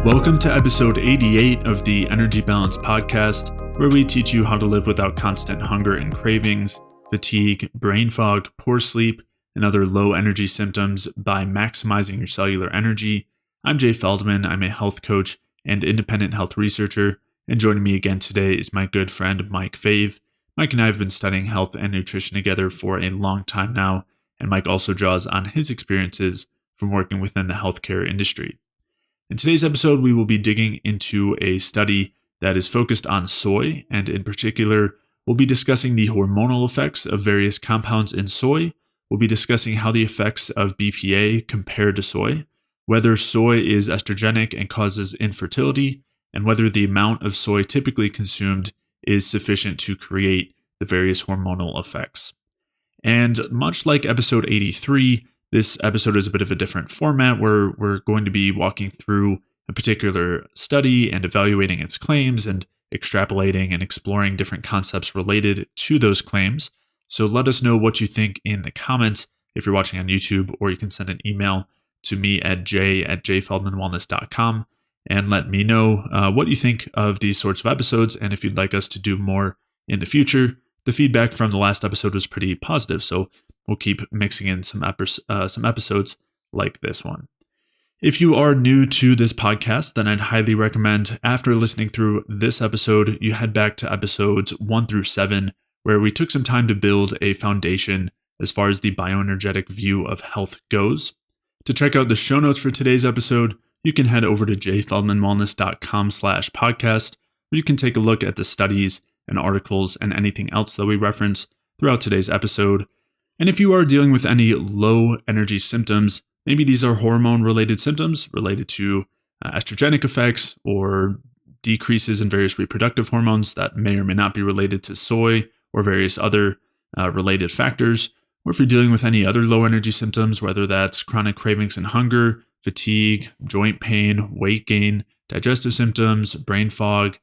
Welcome to episode 88 of the Energy Balance Podcast, where we teach you how to live without constant hunger and cravings, fatigue, brain fog, poor sleep, and other low energy symptoms by maximizing your cellular energy. I'm Jay Feldman. I'm a health coach and independent health researcher, and joining me again today is my good friend Mike Fave. Mike and I have been studying health and nutrition together for a long time now, and Mike also draws on his experiences from working within the healthcare industry. In today's episode, we will be digging into a study that is focused on soy, and in particular, we'll be discussing the hormonal effects of various compounds in soy. We'll be discussing how the effects of BPA compare to soy, whether soy is estrogenic and causes infertility, and whether the amount of soy typically consumed is sufficient to create the various hormonal effects. And much like episode 83, this episode is a bit of a different format where we're going to be walking through a particular study and evaluating its claims and extrapolating and exploring different concepts related to those claims. So let us know what you think in the comments if you're watching on YouTube, or you can send an email to me at j@jfeldmanwellness.com and let me know what you think of these sorts of episodes and if you'd like us to do more in the future. The feedback from the last episode was pretty positive, so we'll keep mixing in some episodes like this one. If you are new to this podcast, then I'd highly recommend, after listening through this episode, you head back to episodes 1 through 7, where we took some time to build a foundation as far as the bioenergetic view of health goes. To check out the show notes for today's episode, you can head over to jfeldmanwellness.com/podcast, where you can take a look at the studies and articles and anything else that we reference throughout today's episode. And if you are dealing with any low energy symptoms, maybe these are hormone related symptoms related to estrogenic effects or decreases in various reproductive hormones that may or may not be related to soy or various other related factors, or if you're dealing with any other low energy symptoms, whether that's chronic cravings and hunger, fatigue, joint pain, weight gain, digestive symptoms, brain fog,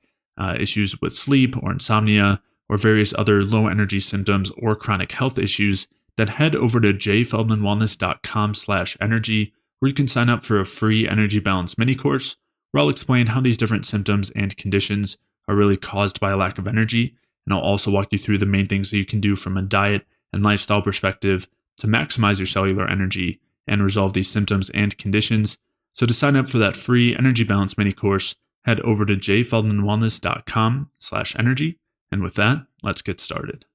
issues with sleep or insomnia, or various other low energy symptoms or chronic health issues, then head over to jfeldmanwellness.com/energy, where you can sign up for a free energy balance mini course, where I'll explain how these different symptoms and conditions are really caused by a lack of energy. And I'll also walk you through the main things that you can do from a diet and lifestyle perspective to maximize your cellular energy and resolve these symptoms and conditions. So to sign up for that free energy balance mini course, head over to jfeldmanwellness.com/energy. And with that, let's get started.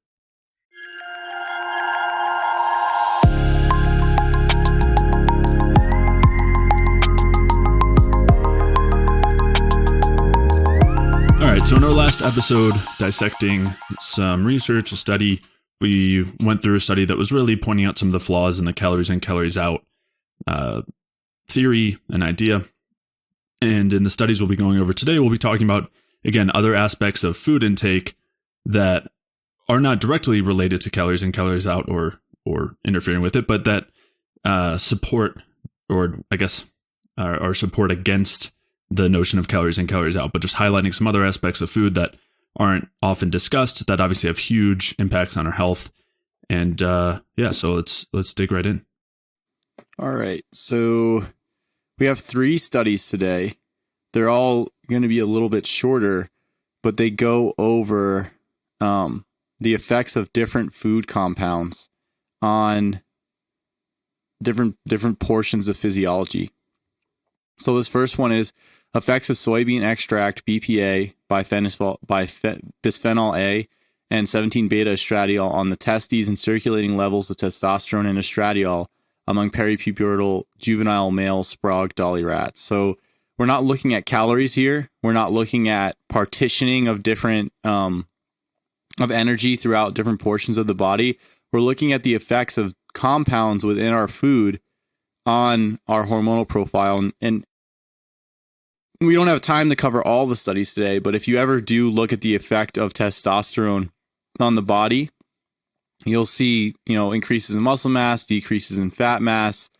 All right, so in our last episode, dissecting some research, a study, we went through a study that was really pointing out some of the flaws in the calories in, calories out theory and idea. And in the studies we'll be going over today, we'll be talking about, again, other aspects of food intake that are not directly related to calories in, calories out or interfering with it, but that support, or I guess are support against the notion of calories in, calories out, but just highlighting some other aspects of food that aren't often discussed that obviously have huge impacts on our health. And so let's dig right in. All right. So we have 3 studies today. They're all going to be a little bit shorter, but they go over the effects of different food compounds on different portions of physiology. So this first one is effects of soybean extract, BPA, bisphenol A, and 17-beta estradiol on the testes and circulating levels of testosterone and estradiol among peripubertal juvenile male sprog dolly rats. So we're not looking at calories here. We're not looking at partitioning of different of energy throughout different portions of the body. We're looking at the effects of compounds within our food on our hormonal profile. And we don't have time to cover all the studies today, but if you ever do look at the effect of testosterone on the body, you'll see, increases in muscle mass, decreases in fat mass,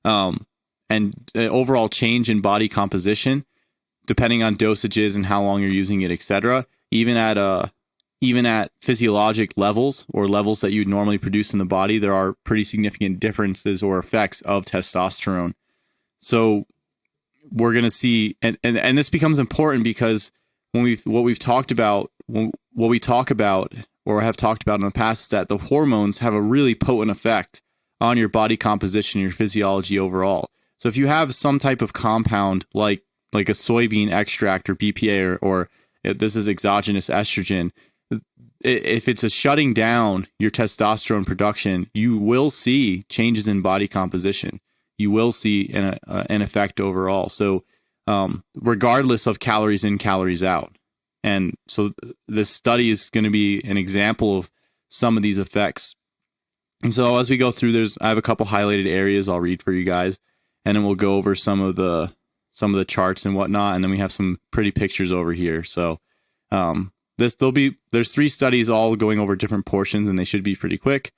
and an overall change in body composition, depending on dosages and how long you're using it, etc. Even at physiologic levels or levels that you'd normally produce in the body, there are pretty significant differences or effects of testosterone. So we're going to see, and this becomes important because what we talk about or have talked about in the past is that the hormones have a really potent effect on your body composition, your physiology overall. So if you have some type of compound like a soybean extract or BPA or if this is exogenous estrogen, if it's shutting down your testosterone production, you will see changes in body composition. You will see an effect overall. So regardless of calories in, calories out. And so this study is going to be an example of some of these effects. And so as we go through, I have a couple highlighted areas I'll read for you guys, and then we'll go over some of the charts and whatnot, and then we have some pretty pictures over here. So there's 3 studies all going over different portions, and they should be pretty quick.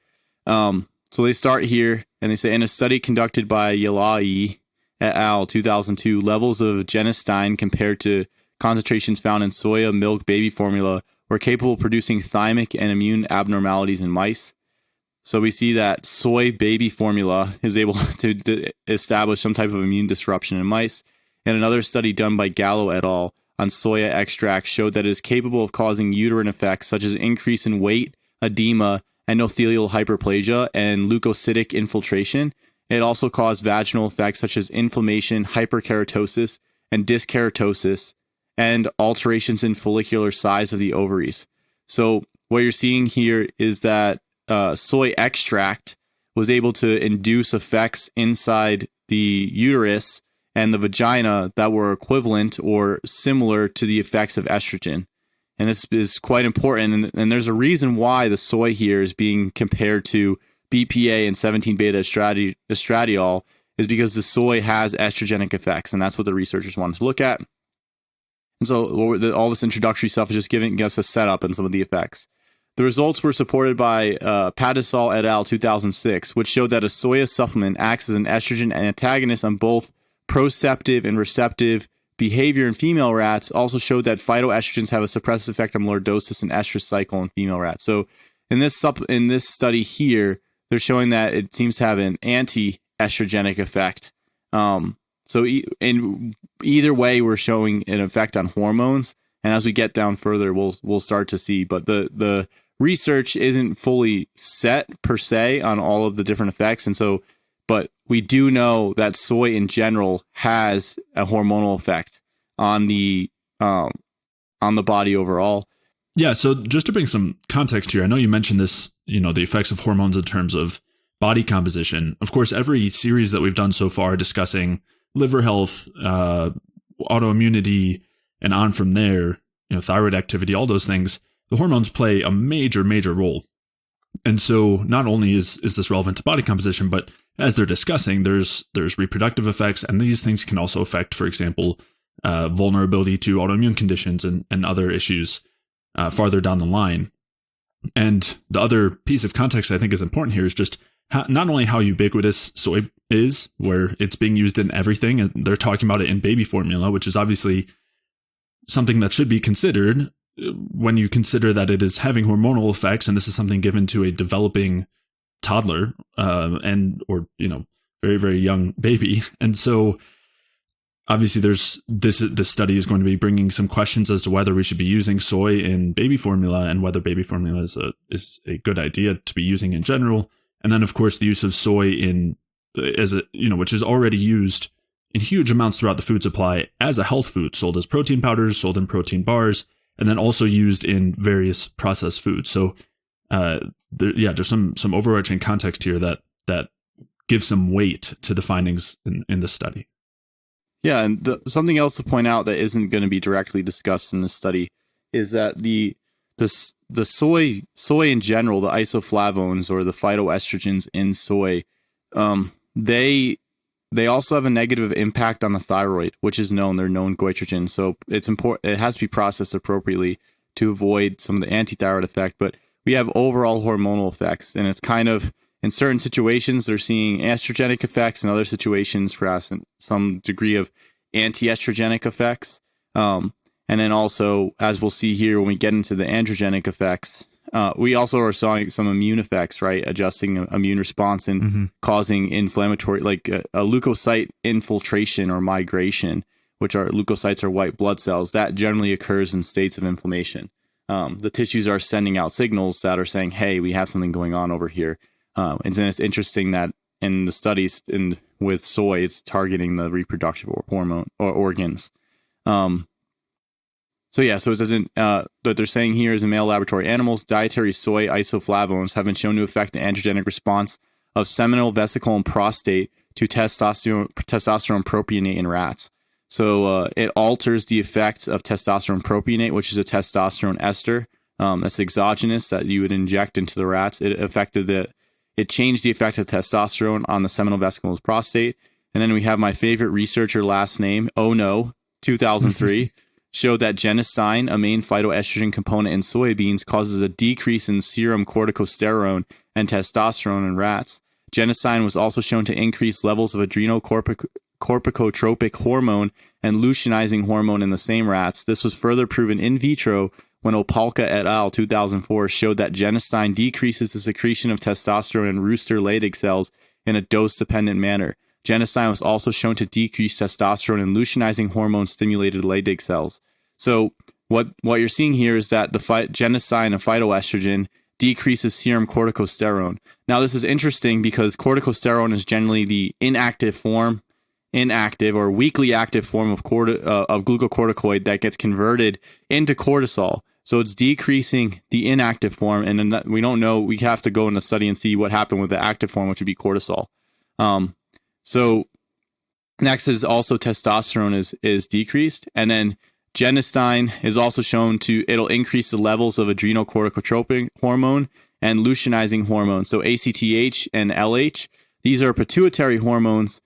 So they start here, and they say, in a study conducted by Yalai et al. 2002, levels of genistein compared to concentrations found in soya milk baby formula were capable of producing thymic and immune abnormalities in mice. So we see that soy baby formula is able to establish some type of immune disruption in mice. And another study done by Gallo et al. On soya extract showed that it is capable of causing uterine effects such as increase in weight, edema, endothelial hyperplasia, and leukocytic infiltration. It also caused vaginal effects such as inflammation, hyperkeratosis, and dyskeratosis, and alterations in follicular size of the ovaries. So what you're seeing here is that soy extract was able to induce effects inside the uterus and the vagina that were equivalent or similar to the effects of estrogen. And this is quite important. And there's a reason why the soy here is being compared to BPA and 17-beta estradiol, is because the soy has estrogenic effects. And that's what the researchers wanted to look at. And so all this introductory stuff is just giving us a setup and some of the effects. The results were supported by Padisol et al. 2006, which showed that a soya supplement acts as an estrogen antagonist on both proceptive and receptive behavior in female rats. Also showed that phytoestrogens have a suppressive effect on lordosis and estrous cycle in female rats. So in this study here, they're showing that it seems to have an anti-estrogenic effect. So in either way, we're showing an effect on hormones, and as we get down further, we'll start to see. But the research isn't fully set per se on all of the different effects, and so, but we do know that soy in general has a hormonal effect on the body overall. Yeah. So just to bring some context here, I know you mentioned this, the effects of hormones in terms of body composition. Of course, every series that we've done so far discussing liver health, autoimmunity, and on from there, thyroid activity, all those things, the hormones play a major, major role. And so not only is this relevant to body composition, but as they're discussing, there's reproductive effects, and these things can also affect, for example, vulnerability to autoimmune conditions and other issues farther down the line. And the other piece of context I think is important here is just not only how ubiquitous soy is, where it's being used in everything, and they're talking about it in baby formula, which is obviously something that should be considered when you consider that it is having hormonal effects, and this is something given to a developing toddler or very, very young baby. And so obviously this study is going to be bringing some questions as to whether we should be using soy in baby formula and whether baby formula is a good idea to be using in general. And then, of course, the use of soy which is already used in huge amounts throughout the food supply as a health food, sold as protein powders, sold in protein bars, and then also used in various processed foods. So, there's some overarching context here that gives some weight to the findings in the study. Yeah, and something else to point out that isn't going to be directly discussed in this study is that the soy in general, the isoflavones or the phytoestrogens in soy, they also have a negative impact on the thyroid, which is known. They're known goitrogens. So it's important. It has to be processed appropriately to avoid some of the antithyroid effect. But we have overall hormonal effects, and it's kind of, in certain situations, they're seeing estrogenic effects. In other situations, perhaps some degree of anti-estrogenic effects. And then also, as we'll see here when we get into the androgenic effects, we also are seeing some immune effects, right? Adjusting immune response and causing inflammatory, like a leukocyte infiltration or migration, which are leukocytes are white blood cells. That generally occurs in states of inflammation. The tissues are sending out signals that are saying, hey, we have something going on over here. And then it's interesting that in the studies with soy, it's targeting the reproductive hormone or organs. So it says that they're saying here is in male laboratory animals, dietary soy isoflavones have been shown to affect the androgenic response of seminal, vesicle, and prostate to testosterone propionate in rats. So it alters the effects of testosterone propionate, which is a testosterone ester that's exogenous that you would inject into the rats. It changed the effect of testosterone on the seminal vesicles prostate. And then we have my favorite researcher last name, 2003. Showed that genistein, a main phytoestrogen component in soybeans, causes a decrease in serum corticosterone and testosterone in rats. Genistein was also shown to increase levels of adrenocorticotropic hormone and luteinizing hormone in the same rats. This was further proven in vitro when Opalka et al. 2004 showed that genistein decreases the secretion of testosterone in rooster Leydig cells in a dose-dependent manner. Genistein was also shown to decrease testosterone and luteinizing hormone-stimulated Leydig cells. So what you're seeing here is that the genistein, a phytoestrogen, decreases serum corticosterone. Now, this is interesting because corticosterone is generally the inactive or weakly active form of glucocorticoid that gets converted into cortisol. So it's decreasing the inactive form, and we don't know. We have to go in the study and see what happened with the active form, which would be cortisol. So next is also testosterone is decreased, and then genistein is also shown it'll increase the levels of adrenocorticotropic hormone and luteinizing hormone. So ACTH and LH, these are pituitary hormones.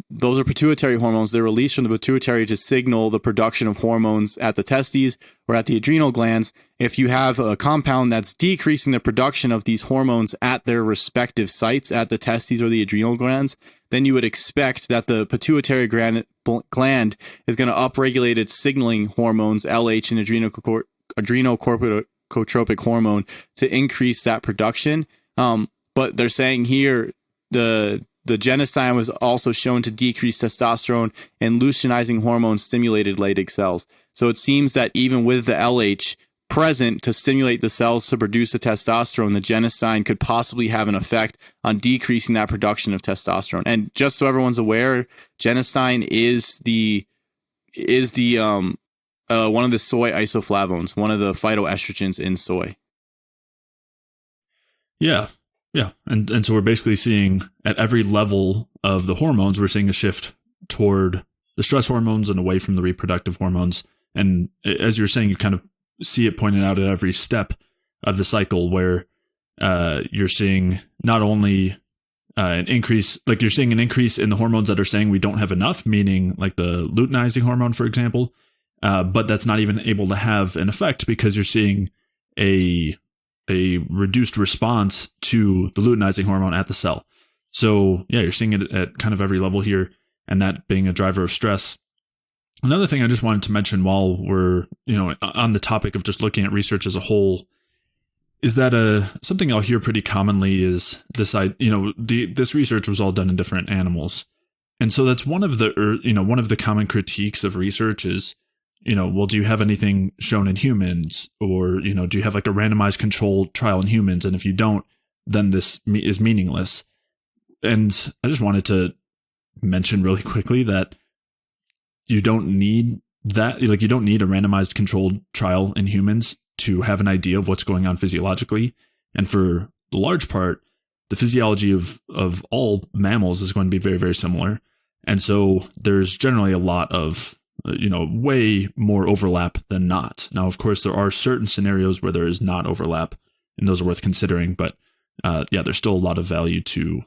Those are pituitary hormones. They're released from the pituitary to signal the production of hormones at the testes or at the adrenal glands. If you have a compound that's decreasing the production of these hormones at their respective sites, at the testes or the adrenal glands, then you would expect that the pituitary gland is going to upregulate its signaling hormones, LH and adrenocorticotropic hormone, to increase that production. But they're saying here the genistein was also shown to decrease testosterone and luteinizing hormone-stimulated Leydig cells. So it seems that even with the LH present to stimulate the cells to produce the testosterone, the genistein could possibly have an effect on decreasing that production of testosterone. And just so everyone's aware, genistein is one of the soy isoflavones, one of the phytoestrogens in soy. Yeah. Yeah. And so we're basically seeing at every level of the hormones, we're seeing a shift toward the stress hormones and away from the reproductive hormones. And as you're saying, you kind of see it pointed out at every step of the cycle where you're seeing not only an increase, like you're seeing an increase in the hormones that are saying we don't have enough, meaning like the luteinizing hormone, for example, but that's not even able to have an effect because you're seeing a reduced response to the luteinizing hormone at the cell. So yeah, you're seeing it at kind of every level here, and that being a driver of stress. Another thing I just wanted to mention while we're, on the topic of just looking at research as a whole is that something I'll hear pretty commonly is this, this research was all done in different animals. And so that's one of the common critiques of research is, well, do you have anything shown in humans, or, do you have like a randomized controlled trial in humans? And if you don't, then this is meaningless. And I just wanted to mention really quickly that you don't need that. Like, you don't need a randomized controlled trial in humans to have an idea of what's going on physiologically. And for the large part, the physiology of all mammals is going to be very, very similar. And so there's generally a lot of way more overlap than not. Now, of course, there are certain scenarios where there is not overlap, and those are worth considering. But there's still a lot of value to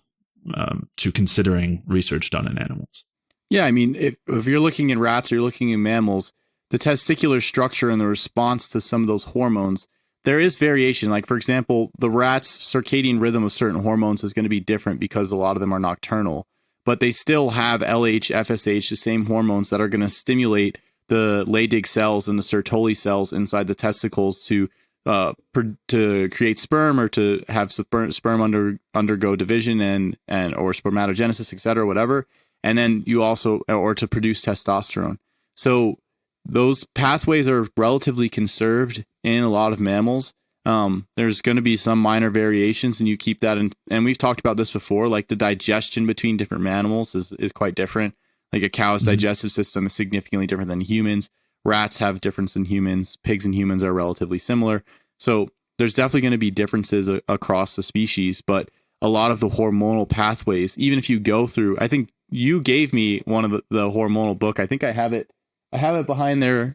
considering research done in animals. Yeah, I mean, if you're looking in rats or you're looking in mammals, the testicular structure and the response to some of those hormones, there is variation. Like, for example, the rat's circadian rhythm of certain hormones is going to be different because a lot of them are nocturnal. But they still have LH, FSH, the same hormones that are going to stimulate the Leydig cells and the Sertoli cells inside the testicles to to create sperm or to have sperm undergo division and or spermatogenesis, etc., whatever. And then you also, or to produce testosterone. So those pathways are relatively conserved in a lot of mammals. There's going to be some minor variations, and you keep that in. And we've talked about this before, like the digestion between different animals is quite different. Like a cow's digestive system is significantly different than humans. Rats have difference in humans. Pigs and humans are relatively similar. So there's definitely going to be differences across the species, but a lot of the hormonal pathways, even if you go through, I think you gave me one of the hormonal book. I think I have it behind there.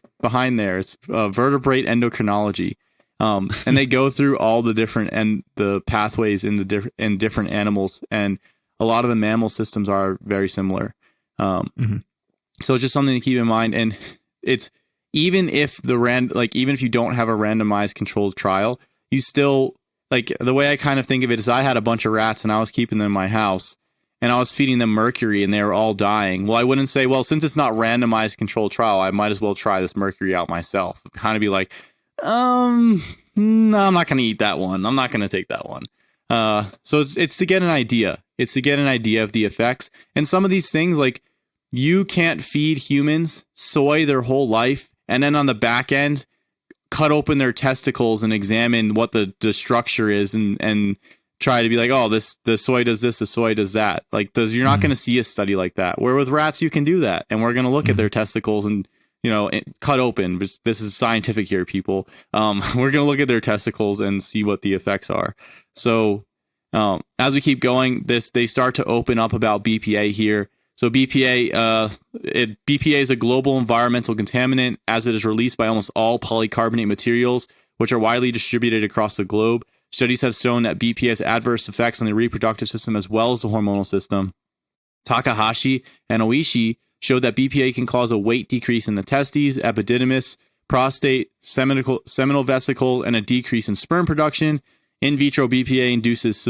It's vertebrate endocrinology. And they go through all the different and the pathways in different animals, and a lot of the mammal systems are very similar. So it's just something to keep in mind. And it's even if even if you don't have a randomized controlled trial, you still, like, the way I kind of think of it is I had a bunch of rats and I was keeping them in my house and I was feeding them mercury and they were all dying. Well, I wouldn't say, well, since it's not randomized controlled trial, I might as well try this mercury out myself. Kind of be like, no, I'm not going to eat that one. I'm not going to take that one. So it's to get an idea. It's to get an idea of the effects. And some of these things, like, you can't feed humans soy their whole life and then on the back end cut open their testicles and examine what the structure is and try to be like, oh, the soy does this, the soy does that. Like, you're not going to see a study like that. Where with rats, you can do that. And we're going to look at their testicles and, cut open. This is scientific here, people. We're going to look at their testicles and see what the effects are. So as we keep going, they start to open up about BPA here. So BPA is a global environmental contaminant, as it is released by almost all polycarbonate materials, which are widely distributed across the globe. Studies have shown that BPA has adverse effects on the reproductive system as well as the hormonal system. Takahashi and Oishi showed that BPA can cause a weight decrease in the testes, epididymis, prostate, seminal vesicle, and a decrease in sperm production. In vitro BPA induces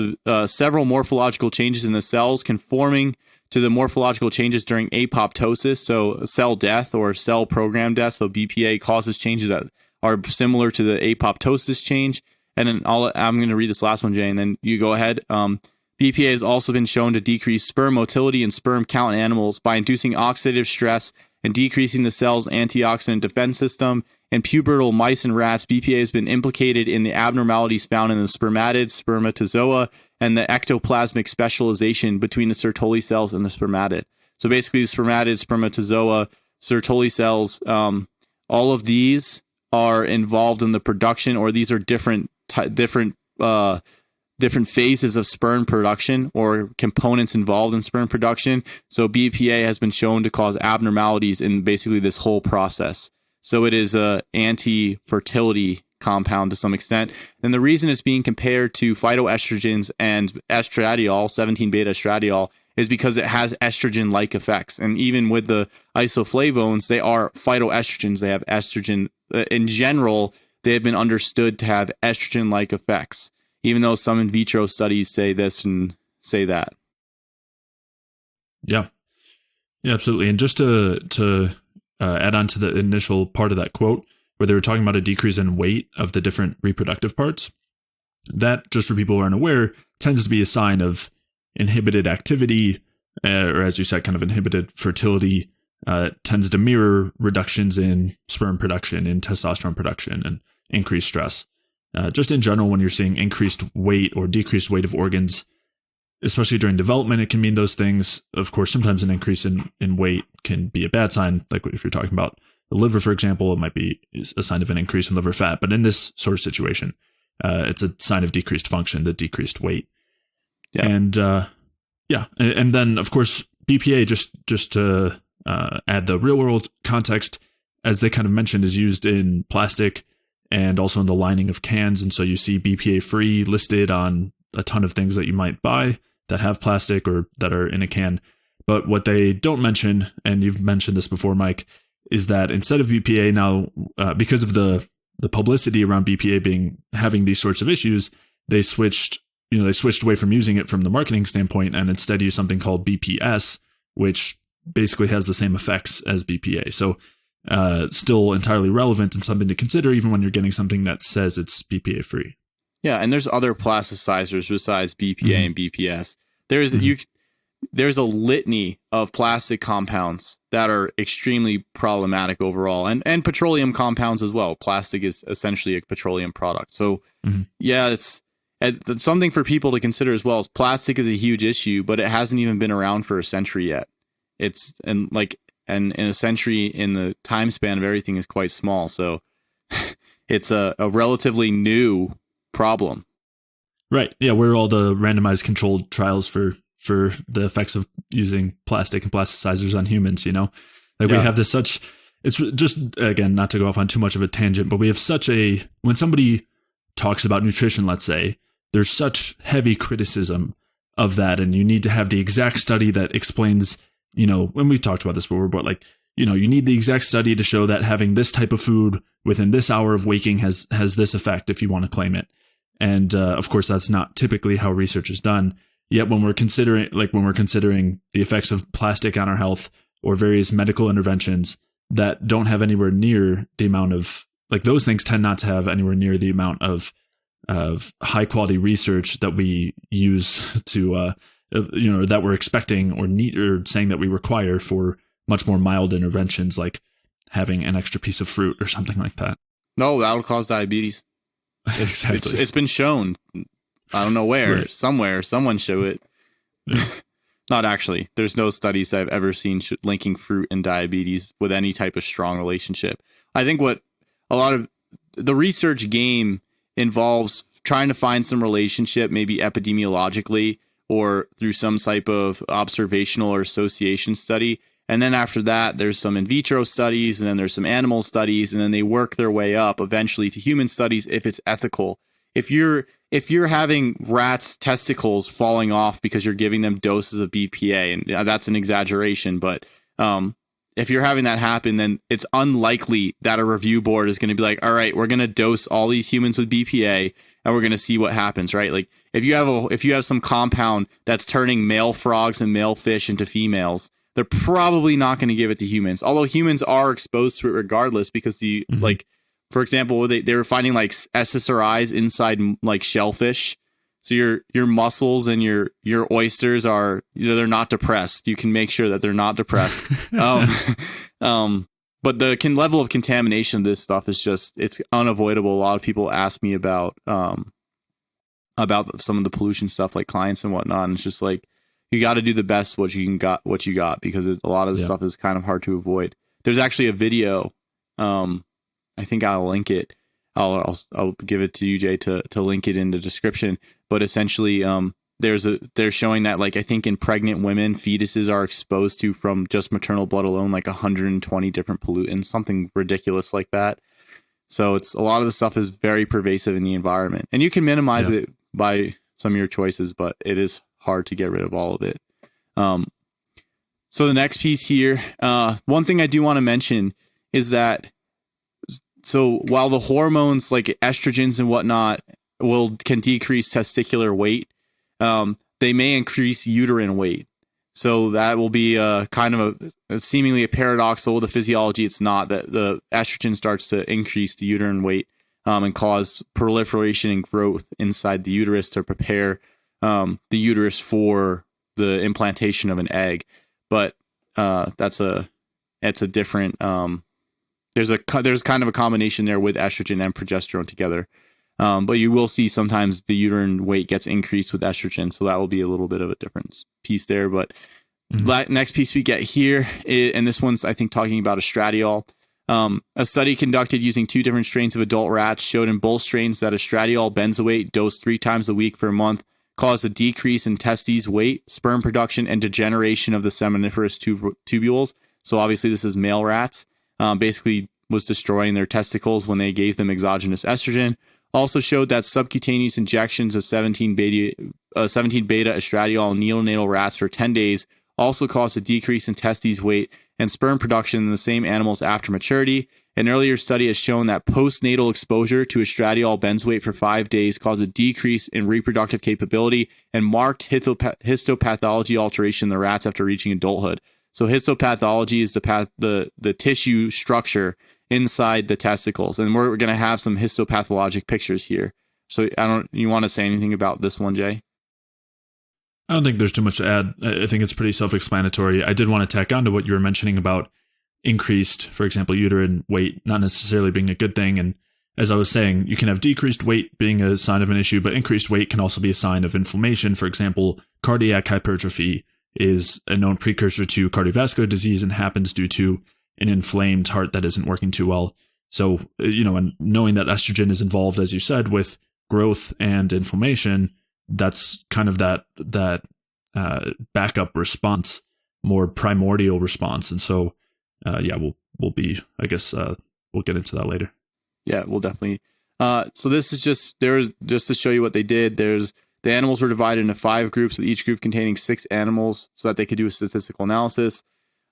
several morphological changes in the cells, conforming to the morphological changes during apoptosis, so cell death or cell program death. So BPA causes changes that are similar to the apoptosis change. And then I'm going to read this last one, Jay, and then you go ahead. BPA has also been shown to decrease sperm motility and sperm count in animals by inducing oxidative stress and decreasing the cell's antioxidant defense system. In pubertal mice and rats, BPA has been implicated in the abnormalities found in the spermatid, spermatozoa, and the ectoplasmic specialization between the Sertoli cells and the spermatid. So basically, the spermatid, spermatozoa, Sertoli cells, all of these are involved in the production, or these are different phases of sperm production or components involved in sperm production. So BPA has been shown to cause abnormalities in basically this whole process. So it is a anti-fertility compound to some extent. And the reason it's being compared to phytoestrogens and estradiol, 17-beta estradiol, is because it has estrogen-like effects. And even with the isoflavones, they are phytoestrogens. They have estrogen. In general, they have been understood to have estrogen-like effects, even though some in vitro studies say this and say that. Yeah, absolutely. And just to add on to the initial part of that quote, where they were talking about a decrease in weight of the different reproductive parts, that, just for people who aren't aware, tends to be a sign of inhibited activity, or as you said, kind of inhibited fertility. Tends to mirror reductions in sperm production, in testosterone production, and increased stress. Just in general, when you're seeing increased weight or decreased weight of organs, especially during development, it can mean those things. Of course, sometimes an increase in weight can be a bad sign. Like if you're talking about the liver, for example, it might be a sign of an increase in liver fat. But in this sort of situation, it's a sign of decreased function, the decreased weight. Yeah. And then, of course, BPA, just to add the real world context, as they kind of mentioned, is used in plastic and also in the lining of cans. And so you see BPA free listed on a ton of things that you might buy that have plastic or that are in a can. But what they don't mention, and you've mentioned this before, Mike, is that instead of BPA now, because of the publicity around BPA having these sorts of issues, they switched away from using it from the marketing standpoint and instead use something called BPS, which basically has the same effects as BPA. So still entirely relevant and something to consider, even when you're getting something that says it's BPA free. Yeah, and there's other plasticizers besides BPA and BPS. There's a litany of plastic compounds that are extremely problematic overall, and petroleum compounds as well. Plastic is essentially a petroleum product. So yeah, it's something for people to consider as well. Plastic is a huge issue, but it hasn't even been around for a century yet. And in a century, in the time span of everything, is quite small. So it's a relatively new problem. Right. Yeah. Where are all the randomized controlled trials for the effects of using plastic and plasticizers on humans? We have this it's just, again, not to go off on too much of a tangent, but we have when somebody talks about nutrition, let's say, there's such heavy criticism of that. And you need to have the exact study that explains, when we've talked about this before, but you need the exact study to show that having this type of food within this hour of waking has this effect if you want to claim it. And of course, that's not typically how research is done. Yet when we're considering the effects of plastic on our health or various medical interventions that don't have anywhere near the amount of, those things tend not to have anywhere near the amount of high quality research that we use to, that we're expecting or need, or saying that we require for much more mild interventions, like having an extra piece of fruit or something like that. No, that'll cause diabetes. Exactly. It's been shown. I don't know where, right. Somewhere, someone show it. Yeah. Not actually. There's no studies I've ever seen linking fruit and diabetes with any type of strong relationship. I think what a lot of the research game involves trying to find some relationship, maybe epidemiologically or through some type of observational or association study. And then after that, there's some in vitro studies, and then there's some animal studies, and then they work their way up eventually to human studies if it's ethical. If you're having rats' testicles falling off because you're giving them doses of BPA, and that's an exaggeration, but if you're having that happen, then it's unlikely that a review board is going to be like, all right, we're going to dose all these humans with BPA and we're going to see what happens, right? Like if you have some compound that's turning male frogs and male fish into females, they're probably not going to give it to humans. Although humans are exposed to it regardless, because for example, they were finding like SSRIs inside like shellfish. So your mussels and your oysters are, they're not depressed. You can make sure that they're not depressed. But the level of contamination of this stuff is it's unavoidable. A lot of people ask me about some of the pollution stuff, like clients and whatnot. And it's just like, you got to do the best what you got, because a lot of the stuff is kind of hard to avoid. There's actually a video. I think I'll link it. I'll give it to you, Jay, to link it in the description. But essentially, they're showing that, like, I think in pregnant women, fetuses are exposed to, from just maternal blood alone, like 120 different pollutants, something ridiculous like that. So it's a lot of the stuff is very pervasive in the environment, and you can minimize it by some of your choices, but it is hard to get rid of all of it. So the next piece here, one thing I do want to mention is that, so while the hormones like estrogens and whatnot can decrease testicular weight, they may increase uterine weight. So that will be kind of a seemingly a paradoxal with the physiology. It's not that the estrogen starts to increase the uterine weight and cause proliferation and growth inside the uterus to prepare the uterus for the implantation of an egg. But it's a different. There's kind of a combination there with estrogen and progesterone together. But you will see sometimes the uterine weight gets increased with estrogen. So that will be a little bit of a different piece there. But next piece we get here, and this one's, I think, talking about estradiol. A study conducted using 2 different strains of adult rats showed in both strains that estradiol benzoate dosed 3 times a week for a month caused a decrease in testes weight, sperm production, and degeneration of the seminiferous tubules. So obviously this is male rats. Basically was destroying their testicles when they gave them exogenous estrogen. Also showed that subcutaneous injections of 17-beta estradiol in neonatal rats for 10 days also caused a decrease in testes weight and sperm production in the same animals after maturity. An earlier study has shown that postnatal exposure to estradiol benzoate for 5 days caused a decrease in reproductive capability and marked histopathology alteration in the rats after reaching adulthood. So histopathology is the tissue structure inside the testicles, and we're going to have some histopathologic pictures here. So you want to say anything about this one, Jay? I don't think there's too much to add. I think it's pretty self-explanatory. I did want to tack on to what you were mentioning about increased, for example, uterine weight not necessarily being a good thing. And as I was saying, you can have decreased weight being a sign of an issue, but increased weight can also be a sign of inflammation. For example, cardiac hypertrophy is a known precursor to cardiovascular disease and happens due to an inflamed heart that isn't working too well. So, and knowing that estrogen is involved, as you said, with growth and inflammation, that's kind of that backup response, more primordial response. And so, we'll be, I guess, we'll get into that later. Yeah, we'll definitely. So this is just to show you what they did. The animals were divided into 5 groups, with each group containing 6 animals so that they could do a statistical analysis.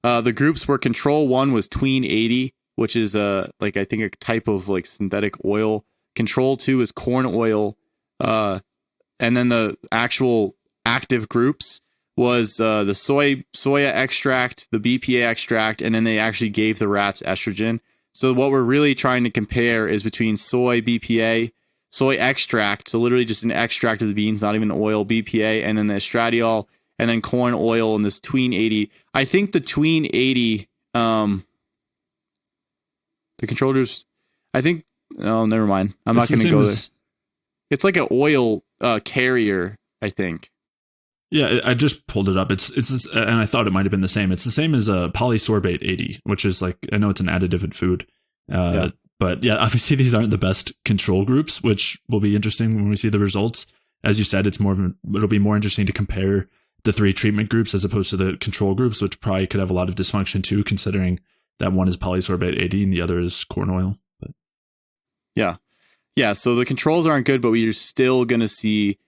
The groups were control 1 was tween 80, which is I think a type of like synthetic oil. Control 2 is corn oil. And then the actual active groups was the soya extract, the BPA extract, and then they actually gave the rats estrogen. So what we're really trying to compare is between soy BPA, soy extract, so literally just an extract of the beans, not even oil, BPA, and then the estradiol, and then corn oil and this tween 80. I think the tween 80, the controllers, never mind. I'm not going to go there. It's like an oil carrier, I think. Yeah, I just pulled it up. It's and I thought it might have been the same. It's the same as a polysorbate 80, which is like, I know it's an additive in food. But yeah, obviously these aren't the best control groups, which will be interesting when we see the results. As you said, it'll be more interesting to compare the 3 treatment groups as opposed to the control groups, which probably could have a lot of dysfunction too, considering that one is polysorbate 80 and the other is corn oil. But yeah. So the controls aren't good, but we are still going to see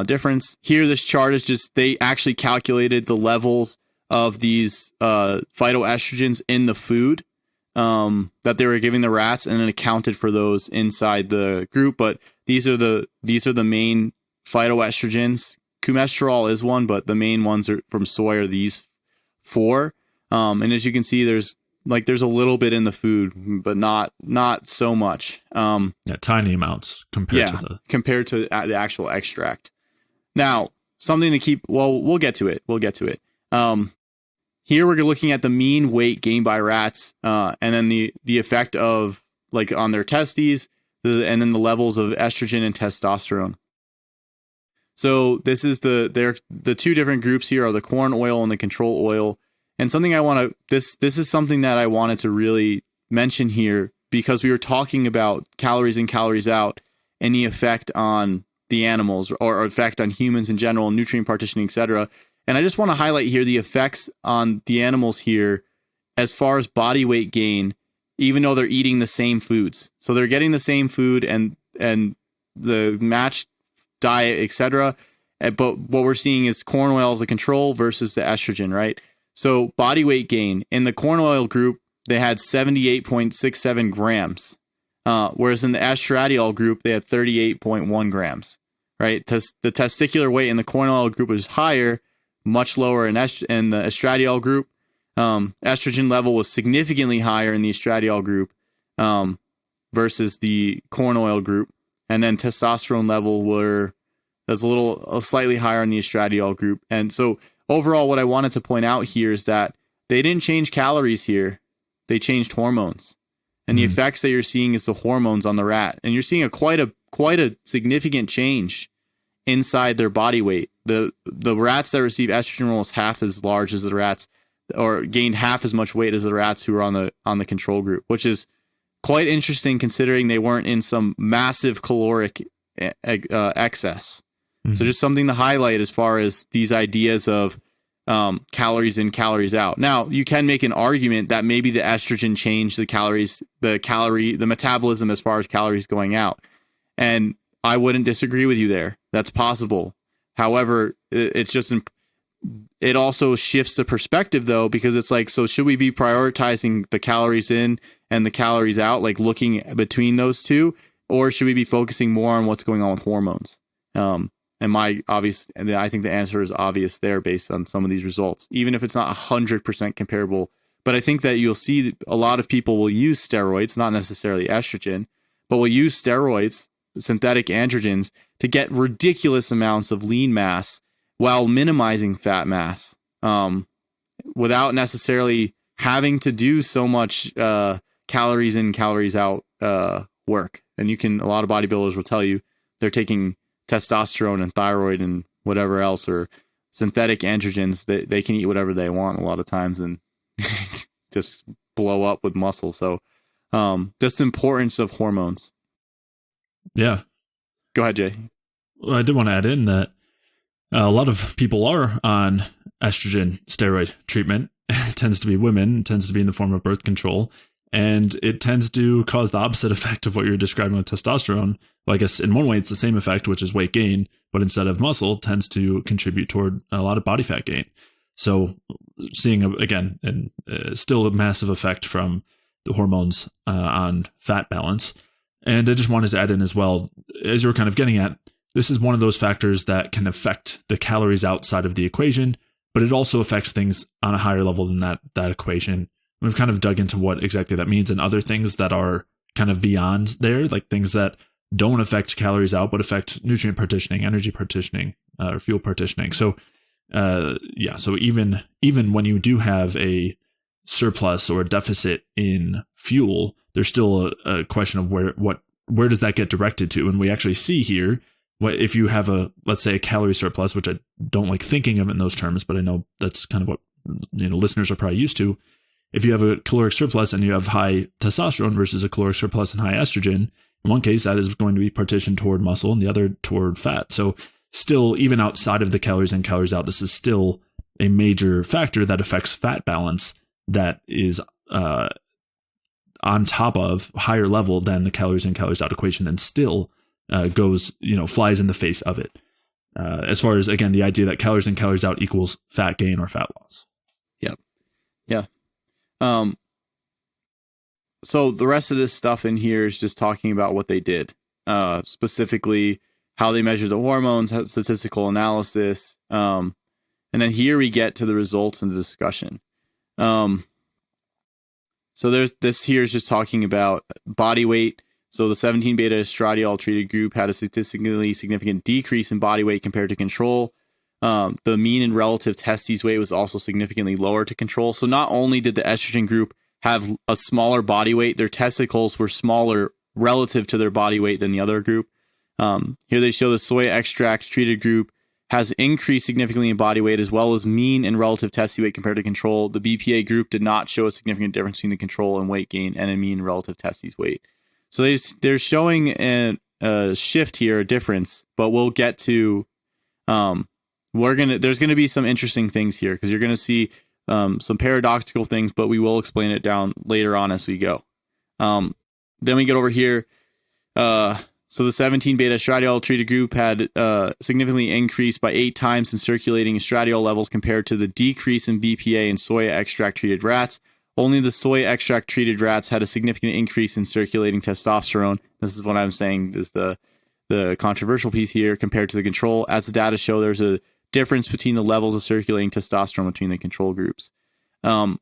difference here. This chart is just, they actually calculated the levels of these phytoestrogens in the food that they were giving the rats, and then accounted for those inside the group. But these are the main phytoestrogens. Coumestrol is one, but the main ones are from soy are these 4. And as you can see, there's a little bit in the food, but not so much. Tiny amounts compared to the actual extract. Now, something to keep. Well, we'll get to it. Here we're looking at the mean weight gained by rats, and then the effect of on their testes, and then the levels of estrogen and testosterone. So this is the 2 different groups here are the corn oil and the control oil. And something this is something that I wanted to really mention here, because we were talking about calories in, calories out, and the effect on the animals or effect on humans in general, nutrient partitioning, etc. And I just want to highlight here the effects on the animals here as far as body weight gain, even though they're eating the same foods. So they're getting the same food and the matched diet, etc. But what we're seeing is corn oil as a control versus the estrogen, right? So body weight gain in the corn oil group, they had 78.67 grams, whereas in the estradiol group, they had 38.1 grams, right? The testicular weight in the corn oil group was higher, much lower in the estradiol group. Estrogen level was significantly higher in the estradiol group versus the corn oil group. And then testosterone level was slightly higher in the estradiol group. And so overall, what I wanted to point out here is that they didn't change calories here. They changed hormones. And the effects that you're seeing is the hormones on the rat. And you're seeing quite a significant change inside their body weight. The rats that receive estrogen were almost half as large as the rats, or gained half as much weight as the rats who were on the control group, which is quite interesting considering they weren't in some massive caloric excess. So just something to highlight as far as these ideas of calories in, calories out. Now, you can make an argument that maybe the estrogen changed the metabolism as far as calories going out. And I wouldn't disagree with you there. That's possible. However, it also shifts the perspective though, because it's like, so should we be prioritizing the calories in and the calories out, like looking between those two, or should we be focusing more on what's going on with hormones? And I think the answer is obvious there based on some of these results, even if it's not 100% comparable. But I think that you'll see a lot of people will use steroids, not necessarily estrogen, but will use steroids, synthetic androgens, to get ridiculous amounts of lean mass while minimizing fat mass, without necessarily having to do so much calories in, calories out work. And a lot of bodybuilders will tell you they're taking testosterone and thyroid and whatever else, or synthetic androgens. They can eat whatever they want a lot of times and just blow up with muscle. So just the importance of hormones. Yeah. Go ahead, Jay. Well, I did want to add in that a lot of people are on estrogen steroid treatment. It tends to be women, it tends to be in the form of birth control. And it tends to cause the opposite effect of what you're describing with testosterone. Well, I guess in one way, it's the same effect, which is weight gain, but instead of muscle, tends to contribute toward a lot of body fat gain. So seeing, again, and still a massive effect from the hormones on fat balance. And I just wanted to add in as well, as you were kind of getting at, this is one of those factors that can affect the calories outside of the equation, but it also affects things on a higher level than that equation. We've kind of dug into what exactly that means and other things that are kind of beyond there, like things that don't affect calories out, but affect nutrient partitioning, energy partitioning, or fuel partitioning. So, so even when you do have a surplus or a deficit in fuel, there's still a question of where does that get directed to? And we actually see here, if you have let's say a calorie surplus, which I don't like thinking of in those terms, but I know that's kind of what listeners are probably used to. If you have a caloric surplus and you have high testosterone versus a caloric surplus and high estrogen, in one case that is going to be partitioned toward muscle and the other toward fat. So still, even outside of the calories in, calories out, this is still a major factor that affects fat balance that is on top of higher level than the calories in, calories out equation, and still flies in the face of it. As far as, again, the idea that calories in, calories out equals fat gain or fat loss. Yep. Yeah. So the rest of this stuff in here is just talking about what they did, specifically how they measured the hormones, statistical analysis. And then here we get to the results and the discussion. So there's this here is just talking about body weight. So the 17 beta estradiol treated group had a statistically significant decrease in body weight compared to control. The mean and relative testes weight was also significantly lower to control. So not only did the estrogen group have a smaller body weight, their testicles were smaller relative to their body weight than the other group. Here they show the soy extract treated group has increased significantly in body weight as well as mean and relative testes weight compared to control. The BPA group did not show a significant difference between the control and weight gain and a mean and relative testes weight. So they're showing a shift here, a difference, but we'll get to there's gonna be some interesting things here because you're gonna see some paradoxical things, but we will explain it down later on as we go. Then we get over here. So the 17 beta estradiol treated group had significantly increased by 8 times in circulating estradiol levels compared to the decrease in BPA in soya extract treated rats. Only the soy extract treated rats had a significant increase in circulating testosterone. This is what I'm saying is the controversial piece here compared to the control. As the data show, there's a difference between the levels of circulating testosterone between the control groups. So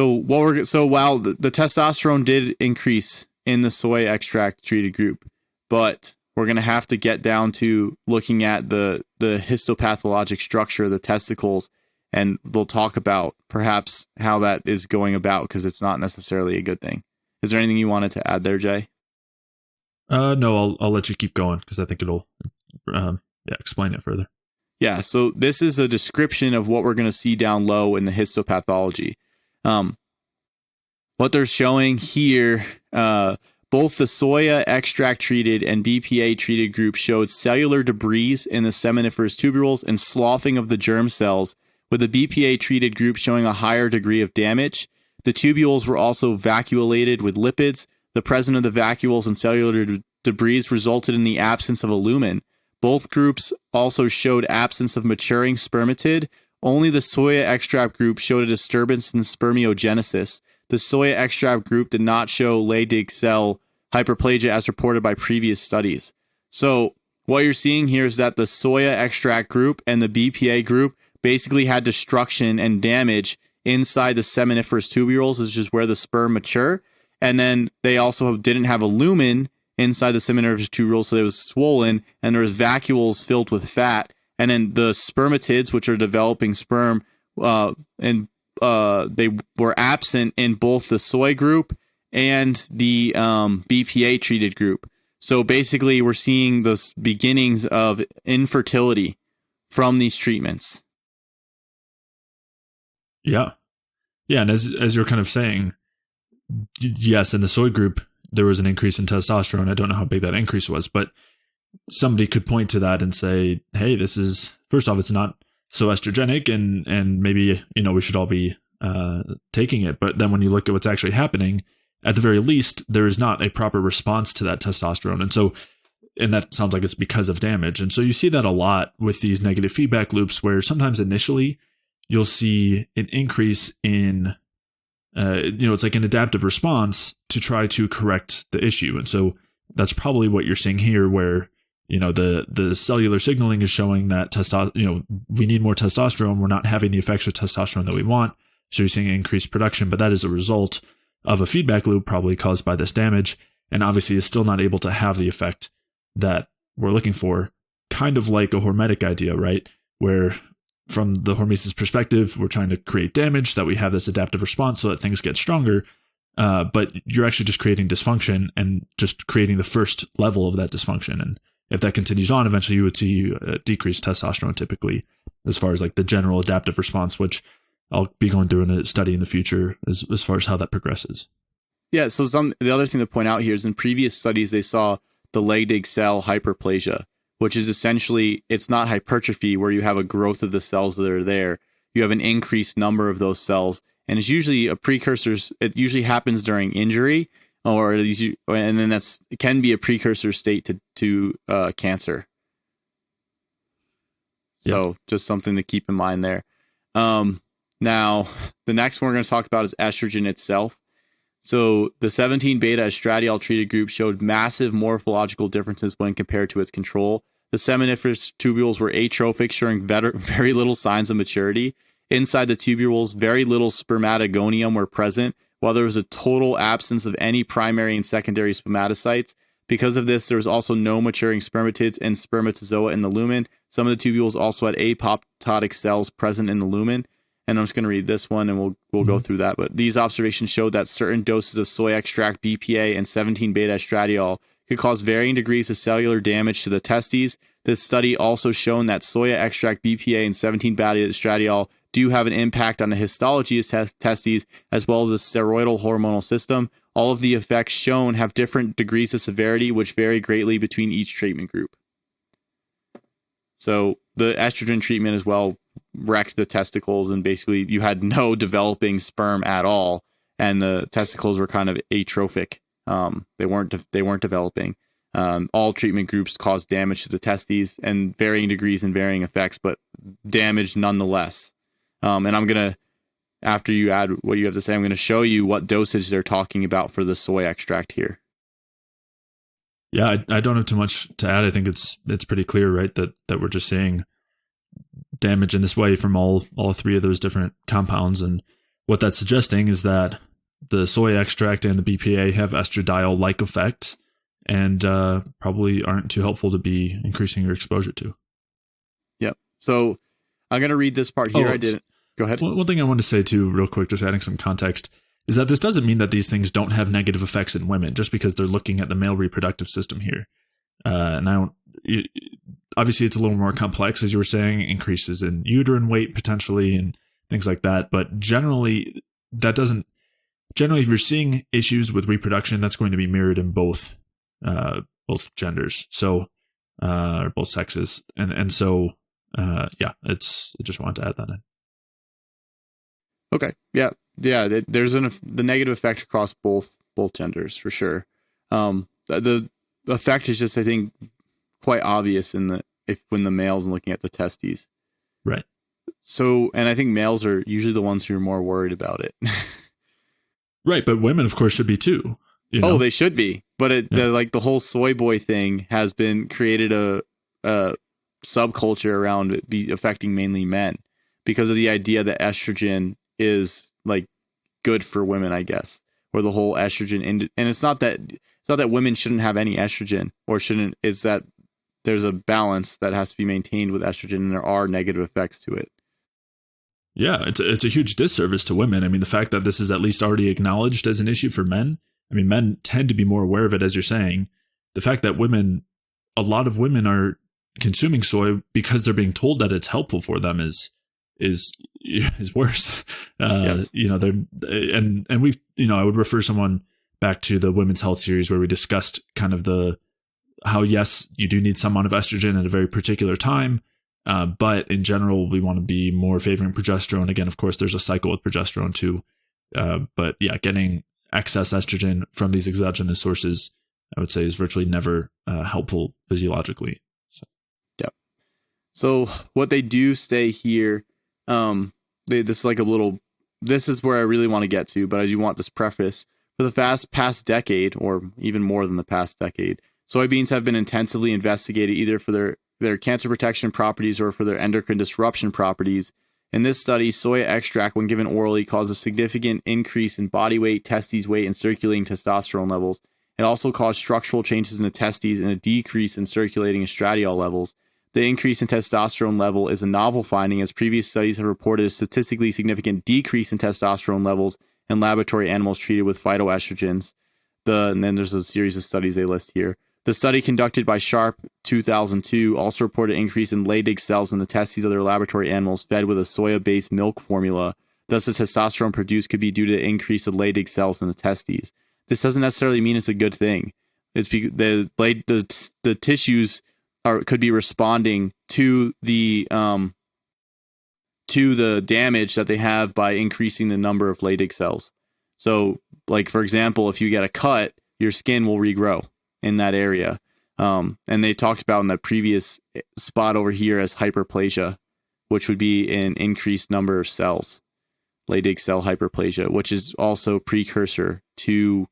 while the testosterone did increase in the soy extract treated group, but we're going to have to get down to looking at the histopathologic structure of the testicles, and we'll talk about perhaps how that is going about because it's not necessarily a good thing. Is there anything you wanted to add there, Jay? No, I'll let you keep going because I think it'll explain it further. Yeah, so this is a description of what we're going to see down low in the histopathology. What they're showing here, both the soya extract treated and BPA treated group showed cellular debris in the seminiferous tubules and sloughing of the germ cells, with the BPA treated group showing a higher degree of damage. The tubules were also vacuolated with lipids. The presence of the vacuoles and cellular debris resulted in the absence of a lumen. Both groups also showed absence of maturing spermatid. Only the soya extract group showed a disturbance in spermiogenesis. The soya extract group did not show Leydig cell hyperplasia as reported by previous studies. So what you're seeing here is that the soya extract group and the BPA group basically had destruction and damage inside the seminiferous tubules, which is where the sperm mature. And then they also didn't have a lumen inside the seminiferous tubules, so it was swollen, and there was vacuoles filled with fat. And then the spermatids, which are developing sperm, they were absent in both the soy group and the BPA treated group. So basically, we're seeing the beginnings of infertility from these treatments. Yeah. Yeah. And as you're kind of saying, yes, in the soy group, there was an increase in testosterone. I don't know how big that increase was, but somebody could point to that and say, hey, this is, first off, it's not so estrogenic, and maybe, we should all be taking it. But then when you look at what's actually happening, at the very least, there is not a proper response to that testosterone. And that sounds like it's because of damage. And so you see that a lot with these negative feedback loops, where sometimes initially you'll see an increase in, it's like an adaptive response to try to correct the issue. And so that's probably what you're seeing here, where, the cellular signaling is showing that we need more testosterone. We're not having the effects of testosterone that we want. So you're seeing increased production, but that is a result of a feedback loop probably caused by this damage, and obviously is still not able to have the effect that we're looking for. Kind of like a hormetic idea, right? Where from the hormesis perspective, we're trying to create damage so that we have this adaptive response so that things get stronger. But you're actually just creating dysfunction and just creating the first level of that dysfunction. And if that continues on, eventually you would see decreased testosterone typically, as far as like the general adaptive response, which I'll be going through in a study in the future as far as how that progresses. Yeah, so the other thing to point out here is in previous studies, they saw the Leydig cell hyperplasia, which is essentially, it's not hypertrophy where you have a growth of the cells that are there. You have an increased number of those cells. And it's usually a precursor. It usually happens during injury, and then it can be a precursor state to cancer. So just something to keep in mind there. Now, the next one we're going to talk about is estrogen itself. So the 17-beta estradiol treated group showed massive morphological differences when compared to its control. The seminiferous tubules were atrophic, showing very little signs of maturity. Inside the tubules, very little spermatogonium were present, while there was a total absence of any primary and secondary spermatocytes. Because of this, there was also no maturing spermatids and spermatozoa in the lumen. Some of the tubules also had apoptotic cells present in the lumen. And I'm just going to read this one, and we'll go through that. But these observations showed that certain doses of soy extract, BPA, and 17-beta estradiol could cause varying degrees of cellular damage to the testes. This study also shown that soya extract, BPA, and 17-beta estradiol do have an impact on the histology of testes, as well as the steroidal hormonal system. All of the effects shown have different degrees of severity, which vary greatly between each treatment group. So the estrogen treatment as well wrecked the testicles, and basically you had no developing sperm at all, and the testicles were kind of atrophic. They weren't developing. All treatment groups caused damage to the testes, and varying degrees and varying effects, but damage nonetheless. And I'm gonna, after you add what you have to say, I'm gonna show you what dosage they're talking about for the soy extract here. Yeah, I don't have too much to add. I think it's pretty clear, right, that we're just seeing damage in this way from all three of those different compounds. And what that's suggesting is that the soy extract and the BPA have estradiol-like effects, and probably aren't too helpful to be increasing your exposure to. Yep. So I'm going to read this part here. I didn't. Go ahead. One thing I want to say too, real quick, just adding some context, is that this doesn't mean that these things don't have negative effects in women just because they're looking at the male reproductive system here. Obviously it's a little more complex, as you were saying, increases in uterine weight potentially and things like that. But generally, if you're seeing issues with reproduction, that's going to be mirrored in both genders, so or both sexes, and so I just wanted to add that in. Okay. Yeah. There's the negative effect across both genders for sure. The effect is just, I think, quite obvious when the male's looking at the testes. Right. So, and I think males are usually the ones who are more worried about it. Right, but women, of course, should be too. Oh, they should be. But the whole soy boy thing has been created subculture around it be affecting mainly men because of the idea that estrogen is like good for women, I guess, or the whole estrogen. And it's not that women shouldn't have any estrogen or shouldn't. It's that there's a balance that has to be maintained with estrogen, and there are negative effects to it. Yeah, it's a huge disservice to women. I mean, the fact that this is at least already acknowledged as an issue for men. I mean, men tend to be more aware of it, as you're saying. The fact that a lot of women are consuming soy because they're being told that it's helpful for them is worse. Yes. And we've, I would refer someone back to the Women's Health series where we discussed kind of how yes, you do need some amount of estrogen at a very particular time. But in general, we want to be more favoring progesterone. Again, of course, there's a cycle with progesterone too. But yeah, getting excess estrogen from these exogenous sources, I would say, is virtually never helpful physiologically. Yep. So what they do say here, this is where I really want to get to, but I do want this preface. For the past decade, or even more than the past decade, soybeans have been intensively investigated either for their cancer protection properties or for their endocrine disruption properties. In this study, soy extract, when given orally, caused a significant increase in body weight, testes weight, and circulating testosterone levels. It also caused structural changes in the testes and a decrease in circulating estradiol levels. The increase in testosterone level is a novel finding, as previous studies have reported a statistically significant decrease in testosterone levels in laboratory animals treated with phytoestrogens. And then there's a series of studies they list here. The study conducted by Sharp 2002 also reported an increase in Leydig cells in the testes of their laboratory animals fed with a soya-based milk formula. Thus, the testosterone produced could be due to the increase of Leydig cells in the testes. This doesn't necessarily mean it's a good thing. It's because the tissues could be responding to the damage that they have by increasing the number of Leydig cells. So, like for example, if you get a cut, your skin will regrow in that area. And they talked about in the previous spot over here as hyperplasia, which would be an increased number of cells, Leydig cell hyperplasia, which is also precursor to,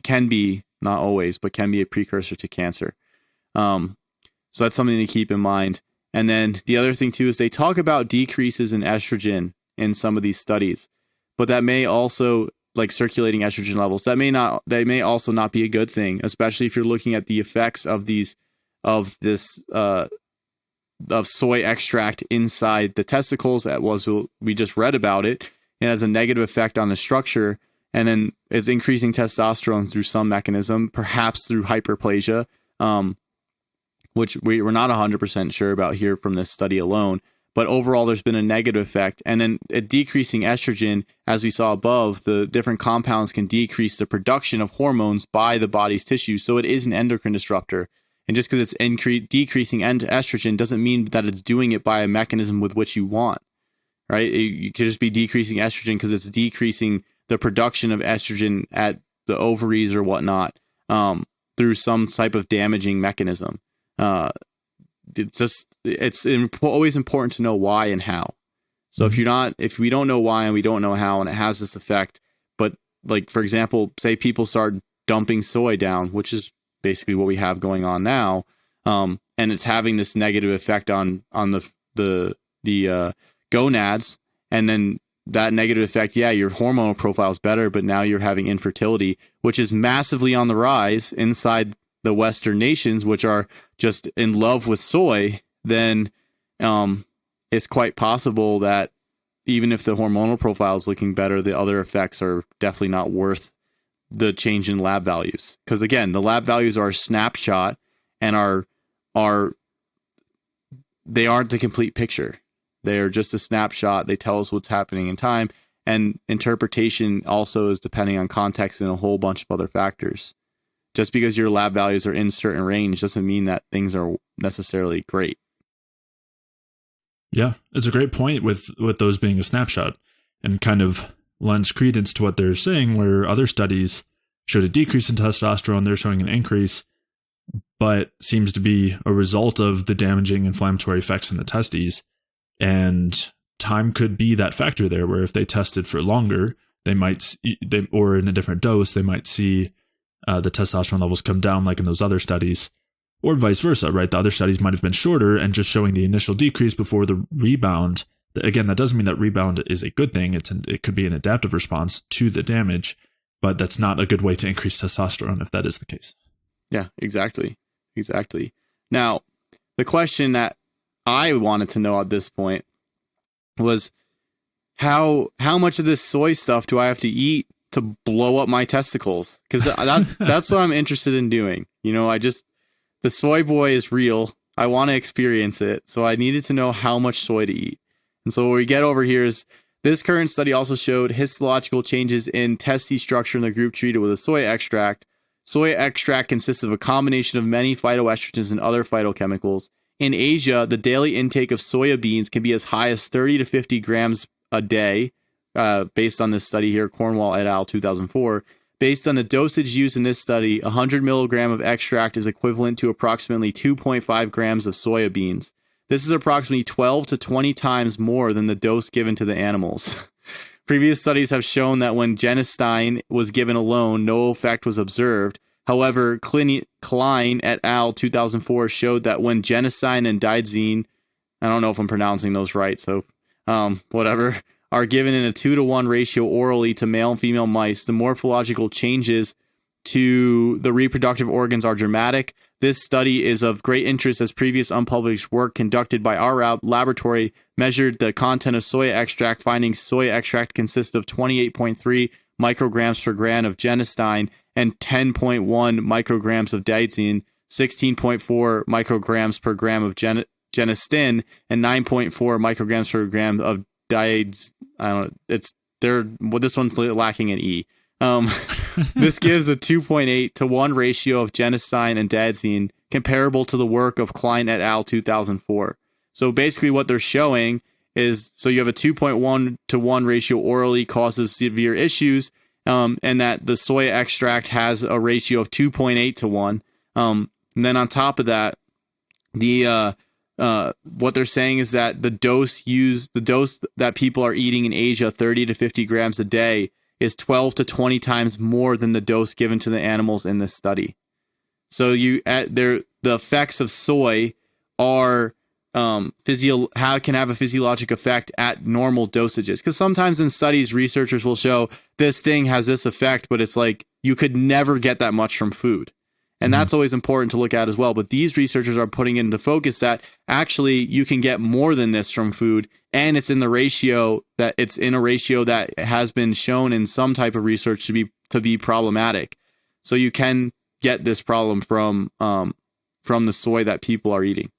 can be, not always, but can be a precursor to cancer. So that's something to keep in mind. And then the other thing too is they talk about decreases in estrogen in some of these studies, but that may also, like circulating estrogen levels, they may also not be a good thing, especially if you're looking at the effects of soy extract inside the testicles. We just read about it. It has a negative effect on the structure, and then it's increasing testosterone through some mechanism, perhaps through hyperplasia, which we're not 100% sure about here from this study alone. But overall, there's been a negative effect. And then a decreasing estrogen, as we saw above, the different compounds can decrease the production of hormones by the body's tissues. So it is an endocrine disruptor. And just because it's decreasing estrogen doesn't mean that it's doing it by a mechanism with which you want, right? You could just be decreasing estrogen because it's decreasing the production of estrogen at the ovaries or whatnot through some type of damaging mechanism. It's always important to know why and how. So if we don't know why and we don't know how, and it has this effect, but like, for example, say people start dumping soy down, which is basically what we have going on now. And it's having this negative effect on the gonads. And then that negative effect, your hormonal profile is better, but now you're having infertility, which is massively on the rise inside the Western nations, which are just in love with soy. Then it's quite possible that even if the hormonal profile is looking better, the other effects are definitely not worth the change in lab values. Because again, the lab values are a snapshot and they aren't the complete picture. They are just a snapshot. They tell us what's happening in time, and interpretation also is depending on context and a whole bunch of other factors. Just because your lab values are in certain range doesn't mean that things are necessarily great. Yeah, it's a great point with those being a snapshot, and kind of lends credence to what they're saying, where other studies showed a decrease in testosterone, they're showing an increase, but seems to be a result of the damaging inflammatory effects in the testes. And time could be that factor there, where if they tested for longer, or in a different dose, they might see the testosterone levels come down like in those other studies. or vice versa, right? The other studies might have been shorter and just showing the initial decrease before the rebound. Again, that doesn't mean that rebound is a good thing. It could be an adaptive response to the damage, but that's not a good way to increase testosterone if that is the case. Yeah, exactly. Now, the question that I wanted to know at this point was how much of this soy stuff do I have to eat to blow up my testicles? Because that's what I'm interested in doing. The soy boy is real. I want to experience it. So I needed to know how much soy to eat. And so what we get over here is this current study also showed histological changes in testis structure in the group treated with a soy extract. Soy extract consists of a combination of many phytoestrogens and other phytochemicals. In Asia, the daily intake of soya beans can be as high as 30 to 50 grams a day, based on this study here, Cornwall et al. 2004. Based on the dosage used in this study, 100 milligram of extract is equivalent to approximately 2.5 grams of soya beans. This is approximately 12 to 20 times more than the dose given to the animals. Previous studies have shown that when genistein was given alone, no effect was observed. However, Klein et al. 2004 showed that when genistein and diazine, I don't know if I'm pronouncing those right, so whatever, are given in a 2-to-1 ratio orally to male and female mice, the morphological changes to the reproductive organs are dramatic. This study is of great interest as previous unpublished work conducted by our laboratory measured the content of soy extract, finding soy extract consists of 28.3 micrograms per gram of genistein and 10.1 micrograms of diazine, 16.4 micrograms per gram of genistin, and 9.4 micrograms per gram of diaz. I don't know. This one's lacking an E. This gives a 2.8 to 1 ratio of genistein and diazine, comparable to the work of Klein et al. 2004. So basically what they're showing is, so you have a 2.1 to 1 ratio orally causes severe issues, and that the soy extract has a ratio of 2.8 to 1. And then on top of that, what they're saying is that the dose that people are eating in Asia, 30 to 50 grams a day, is 12 to 20 times more than the dose given to the animals in this study. So the effects of soy are can have a physiologic effect at normal dosages. Because sometimes in studies, researchers will show this thing has this effect, but it's like you could never get that much from food. And that's always important to look at as well. But these researchers are putting into focus that actually you can get more than this from food, and it's in a ratio that has been shown in some type of research to be problematic. So you can get this problem from the soy that people are eating.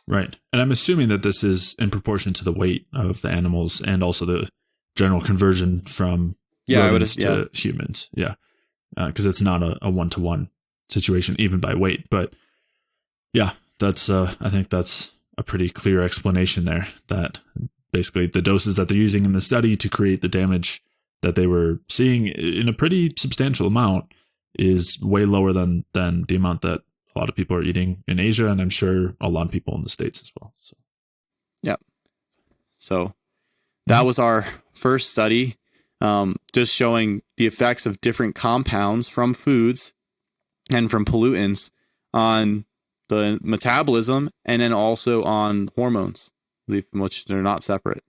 Right. And I'm assuming that this is in proportion to the weight of the animals and also the general conversion from rodents to humans. Yeah. Because it's not a one-to-one situation, even by weight. But yeah, that's I think that's a pretty clear explanation there, that basically the doses that they're using in the study to create the damage that they were seeing in a pretty substantial amount is way lower than the amount that a lot of people are eating in Asia, and I'm sure a lot of people in the States as well. So, yeah. So that was our first study, just showing the effects of different compounds from foods and from pollutants on the metabolism, and then also on hormones, which they're not separate.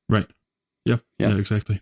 Right. Yeah, exactly.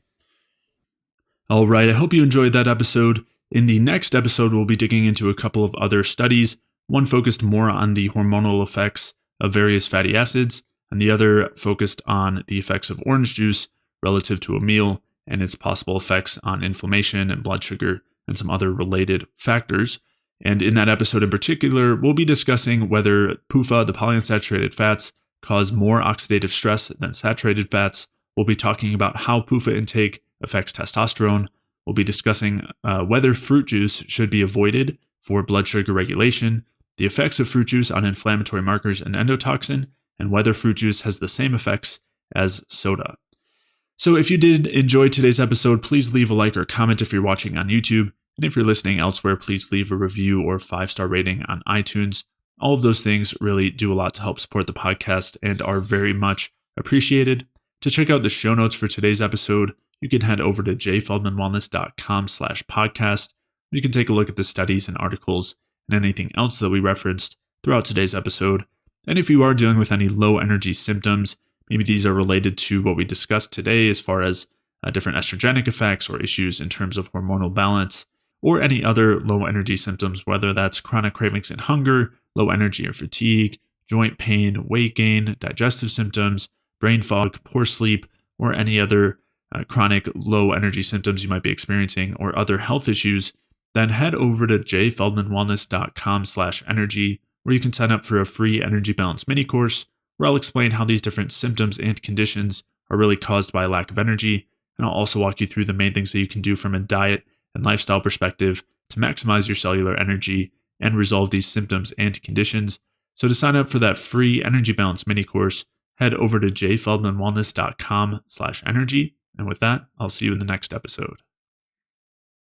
All right. I hope you enjoyed that episode. In the next episode, we'll be digging into a couple of other studies, one focused more on the hormonal effects of various fatty acids, and the other focused on the effects of orange juice relative to a meal and its possible effects on inflammation and blood sugar and some other related factors. And in that episode in particular, we'll be discussing whether PUFA, the polyunsaturated fats, cause more oxidative stress than saturated fats. We'll be talking about how PUFA intake affects testosterone. We'll be discussing whether fruit juice should be avoided for blood sugar regulation, the effects of fruit juice on inflammatory markers and endotoxin, and whether fruit juice has the same effects as soda. So if you did enjoy today's episode, please leave a like or comment if you're watching on YouTube. And if you're listening elsewhere, please leave a review or 5-star rating on iTunes. All of those things really do a lot to help support the podcast and are very much appreciated. To check out the show notes for today's episode, you can head over to jfeldmanwellness.com/podcast. You can take a look at the studies and articles and anything else that we referenced throughout today's episode. And if you are dealing with any low energy symptoms, maybe these are related to what we discussed today as far as different estrogenic effects or issues in terms of hormonal balance, or any other low energy symptoms, whether that's chronic cravings and hunger, low energy or fatigue, joint pain, weight gain, digestive symptoms, brain fog, poor sleep, or any other chronic low energy symptoms you might be experiencing, or other health issues, then head over to jfeldmanwellness.com/energy, where you can sign up for a free energy balance mini course where I'll explain how these different symptoms and conditions are really caused by lack of energy. And I'll also walk you through the main things that you can do from a diet and lifestyle perspective to maximize your cellular energy and resolve these symptoms and conditions. So to sign up for that free energy balance mini course, head over to jfeldmanwellness.com/energy. And with that, I'll see you in the next episode.